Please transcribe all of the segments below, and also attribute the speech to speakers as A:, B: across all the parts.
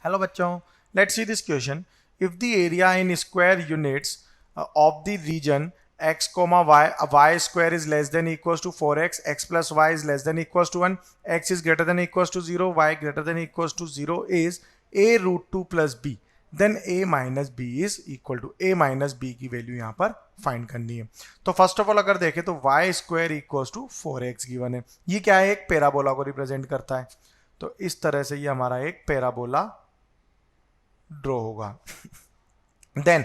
A: Hello बच्चों, let's see this question. If the area in square units of the region x comma y square is less than equals to 4x, x plus y is less than equals to 1, x is greater than equals to 0, y greater than equals to 0 is a root 2 plus b, then a minus b is equal to a minus b की value यहाँ पर find करनी है। तो first of all अगर देखें तो y square equals to 4x given है। ये क्या है? एक पैराबोला को रिप्रेजेंट करता है। तो इस तरह से ये हमारा एक पैराबोला ड्रॉ होगा। देन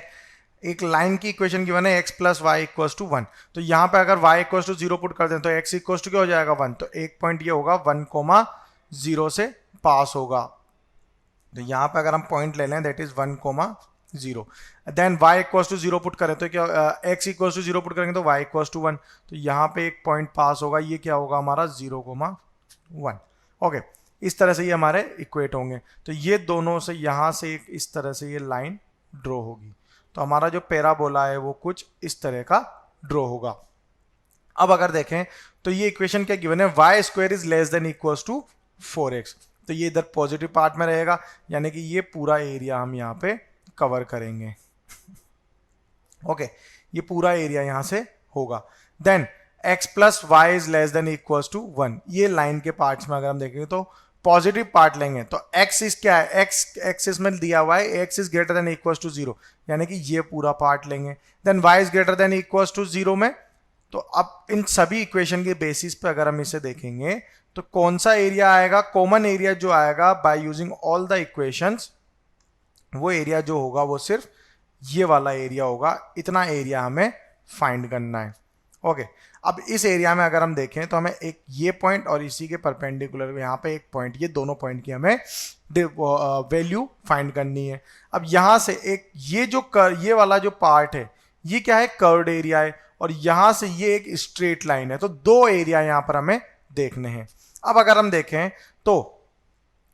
A: एक लाइन की इक्वेशन गिवन है x plus y equals to 1। तो यहां पे अगर y इक्वल्स टू 0 पुट कर दें तो x इक्वल्स टू क्या हो जाएगा 1। तो एक पॉइंट ये होगा 1,0 से पास होगा। तो यहां पे अगर हम पॉइंट ले लें that is 1,0। Then y equals to 0 put करें तो क्या x इक्वल्स टू 0 पुट करेंगे तो y इक्वल्स टू 1। तो यहां पे एक पॉइंट पास होगा, ये क्या होगा हमारा 0,1। ओके, इस तरह से ये हमारे इक्वेट होंगे। तो ये दोनों से यहाँ से एक इस तरह से ये लाइन ड्रॉ होगी। तो हमारा जो पैराबोला है वो कुछ इस तरह का ड्रॉ होगा। अब अगर देखें तो ये इक्वेशन क्या गिवन है, y square is less than equals to 4x। तो ये इधर पॉजिटिव पार्ट में रहेगा, यानी कि ये पूरा एरिया हम यहाँ पे कवर करेंगे। ओके, ये पूरा एरिया यहाँ से होगा। Then x plus y is less than equals to 1। ये लाइन के पार्ट्स में अगर हम देखेंगे तो पॉजिटिव पार्ट लेंगे तो x इज क्या है, x इसमें दिया हुआ है x is greater than equals to 0, यानी कि ये पूरा पार्ट लेंगे। Then y is greater than equals to 0 में। तो अब इन सभी इक्वेशन के बेसिस पे अगर हम इसे देखेंगे तो कौन सा एरिया आएगा, कॉमन एरिया जो आएगा by using all the equations, वो एरिया जो होगा वो सिर्फ ये वाला एरिया होगा। इतना एरिया हमें फाइंड करना है। ओके, अब इस एरिया में अगर हम देखें तो हमें एक ये पॉइंट और इसी के परपेंडिकुलर यहाँ पे एक पॉइंट, ये दोनों पॉइंट की हमें वैल्यू फाइंड करनी है। अब यहाँ से एक ये वाला जो पार्ट है ये क्या है, कर्व्ड एरिया है, और यहाँ से ये एक स्ट्रेट लाइन है। तो दो एरिया यहाँ पर हमें देखने हैं। अब अगर हम देखें तो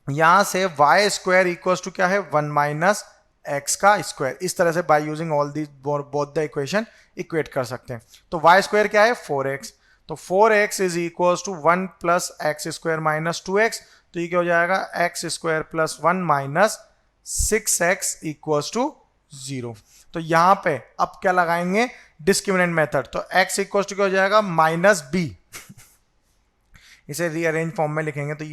A: यहाँ से वाई स्क्वायर इक्वल्स टू क्या है 1 माइनस एक्स का स्क्वायर। इस तरह से by using all the both the equation equate कर सकते हैं। तो y स्क्वायर क्या है 4x। तो 4x is equals to 1 plus x square minus 2x। तो ये क्या हो जाएगा x square plus 1 minus 6x equals to 0। तो यहाँ पे अब क्या लगाएंगे, डिस्क्रिमिनेंट मेथड। तो x इक्वल्स टू क्या हो जाएगा माइनस b। इसे रीअरेंज फॉर्म में लिखेंगे तो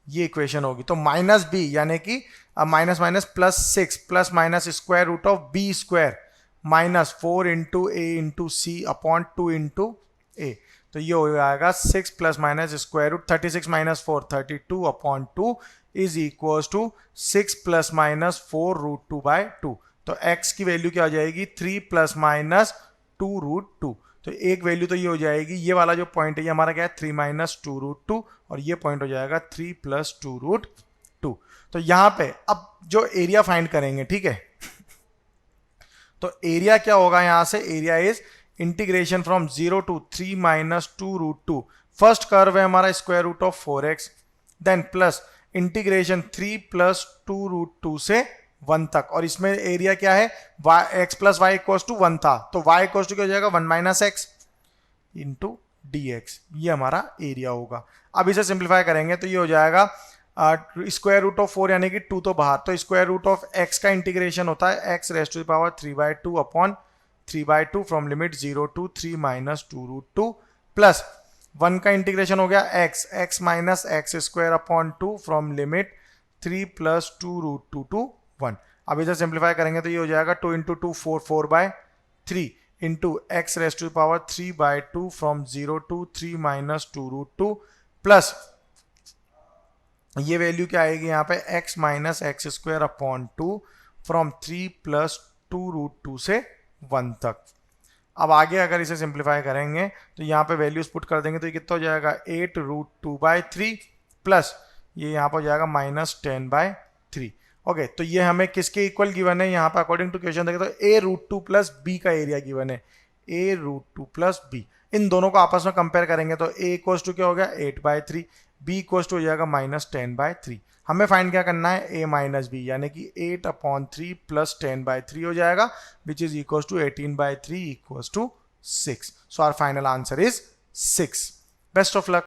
A: ये इक्वेशन होगी। तो माइनस बी यानी कि minus minus plus 6 plus minus square root of B square minus 4 into A into C upon 2 into A. तो ये हो जाएगा 6 plus minus square root 36 minus 4 32 upon 2 is equals to 6 plus minus 4 root 2 by 2। तो x की value क्या हो जाएगी 3 plus minus 2 root 2। तो एक वैल्यू तो ये हो जाएगी, ये वाला जो पॉइंट है ये हमारा क्या है 3 माइनस 2 रूट 2, और ये पॉइंट हो जाएगा 3 प्लस 2 रूट 2। तो यहाँ पे अब जो एरिया फाइंड करेंगे, ठीक है, तो एरिया क्या होगा यहाँ से, area is integration from 0 to 3 minus 2 root 2। First curve है हमारा square root of 4x, then plus integration 3 plus 2 root 2 से 1 तक। और इसमें एरिया क्या है x plus y equals to 1 था, तो y इक्वल्स टू क्या हो जाएगा 1 माइनस एक्स इंटू dx। ये हमारा एरिया होगा। अब इसे सिंप्लीफाई करेंगे तो ये हो जाएगा स्क्वायर रूट ऑफ 4 यानी कि 2 तो बाहर, तो स्क्वायर रूट ऑफ x का इंटीग्रेशन होता है x raise to the power 3/2 upon 3/2 from limit 0 to 3 minus 2 root 2 plus 1 का इंटीग्रेशन हो गया x minus x square upon 2 from limit 3 plus 2 root 2 to 1। अब इसे सिंप्लीफाई करेंगे तो ये हो जाएगा 2 into 2 4/3 into x raise to power 3/2 from 0 to 3 minus 2 root 2 plus ये वैल्यू क्या आएगी यहाँ पे x minus x square upon 2 from 3 plus 2 root 2 से 1 तक। अब आगे अगर इसे सिंप्लीफाई करेंगे तो यहाँ पे वैल्यूज पुट कर देंगे तो ये कितना हो जाएगा 8 रूट 2/3 प्लस ये यहाँ पर हो जाएगा माइनस 10/3। ओके, तो ये हमें किसके इक्वल गिवन है यहाँ पे अकॉर्डिंग टू क्वेश्चन देखें तो a रूट 2 प्लस b का एरिया गिवन है, a रूट 2 प्लस b। इन दोनों को आपस में कंपेयर करेंगे तो a इक्वल्स टू क्या हो गया 8/3, b इक्वल्स टू हो जाएगा माइनस 10/3। हमें फाइंड क्या करना है a माइनस b, यानी कि 8/3 प्लस 10/3 हो जाएगा which is equals to 18/3 equals to 6। So our final answer is 6। Best of luck.